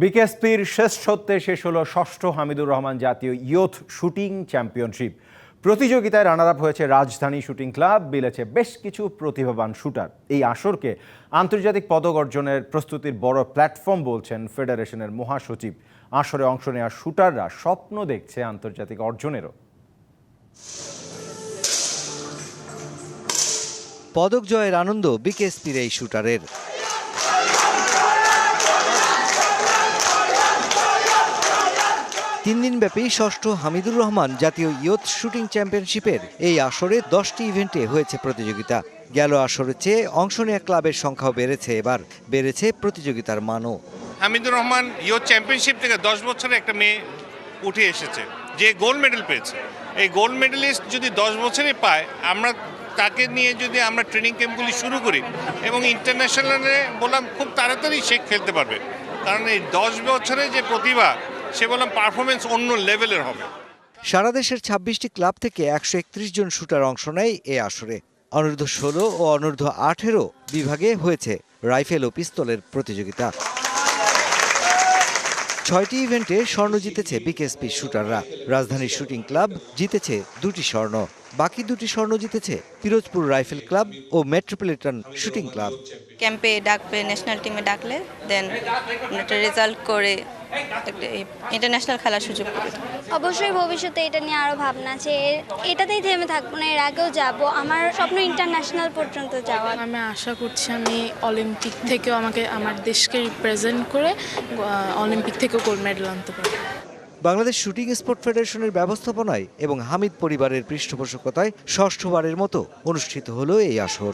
বিকেএসপির শ্রেষ্ঠত্বে শেষ হলো ষষ্ঠ হামিদুর রহমান জাতীয় ইয়ুথ শুটিং চ্যাম্পিয়নশিপ। প্রতিযোগিতায় রানার আপ হয়েছে রাজধানী শুটিং ক্লাব, বিলেছে বেশ কিছু প্রতিভাবান শুটার। এই আসরকে আন্তর্জাতিক পদক অর্জনের প্রস্তুতির বড় প্ল্যাটফর্ম বলছেন ফেডারেশনের মহাসচিব। আসরে অংশ নেওয়া শুটাররা স্বপ্ন দেখছে আন্তর্জাতিক অর্জনেরও। পদক জয়ের আনন্দ বিকেএসপির এই শুটারের। তিন দিনব্যাপী ষষ্ঠ হামিদুর রহমান জাতীয় ইয়ুথ শুটিং চ্যাম্পিয়নশিপের এই আসরে 10টি ইভেন্টে হয়েছে প্রতিযোগিতা। গেল আসরের চেয়ে অংশ নেওয়া ক্লাবের সংখ্যাও বেড়েছে, এবার বেড়েছে প্রতিযোগিতার মানও। হামিদুর রহমান ইয়ুথ চ্যাম্পিয়নশিপ থেকে 10 বছরে একটা মেয়ে উঠে এসেছে, যে গোল্ড মেডেল পেয়েছে। এই গোল্ড মেডেলিস্ট যদি 10 বছরে পায়, আমরা তাকে নিয়ে যদি আমরা ট্রেনিং ক্যাম্পগুলি শুরু করি এবং ইন্টারন্যাশনালে বললাম খুব তাড়াতাড়ি সে খেলতে পারবে, কারণ এই 10 বছরে যে প্রতিভা, সে বললাম পারফরমেন্স অন্য লেভেলের হবে। সারা দেশের 26টি ক্লাব থেকে 131 জন শুটার অংশ নেয় এ আসরে। অনূর্ধ্ব 16 ও অনূর্ধ্ব 18 বিভাগে হয়েছে রাইফেল ও পিস্তলের প্রতিযোগিতা। 6টি ইভেন্টে স্বর্ণ জিতেছে বিকেএসপি শুটাররা। রাজধানী শুটিং ক্লাব জিতেছে 2টি স্বর্ণ, বাকি 2টি স্বর্ণ জিতেছে পিরোজপুর রাইফেল ক্লাব ও মেট্রোপলিটন শুটিং ক্লাব। ক্যাম্পে ডাকবে, ন্যাশনাল টিমে ডাকলে দেন একটা রেজাল্ট করে ইন্টারন্যাশনাল খেলার সুযোগ পাবে। অবশ্যই ভবিষ্যতে এটা নিয়ে আরও ভাবনা আছে, এটাতেই থেমে থাকবো না, এর আগেও যাব। আমার স্বপ্ন ইন্টারন্যাশনাল পর্যন্ত যাওয়া। আমি আশা করছি আমি অলিম্পিক থেকেও আমার দেশকে রিপ্রেজেন্ট করে অলিম্পিক থেকেও গোল্ড মেডেল আনতে পারবো। বাংলাদেশ শুটিং স্পোর্ট ফেডারেশনের ব্যবস্থাপনায় এবং হামিদ পরিবারের পৃষ্ঠপোষকতায় ষষ্ঠবারের মতো অনুষ্ঠিত হলো এই আসর।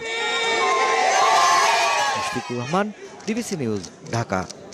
Mushfiqur Rahman, DBC news, Dhaka.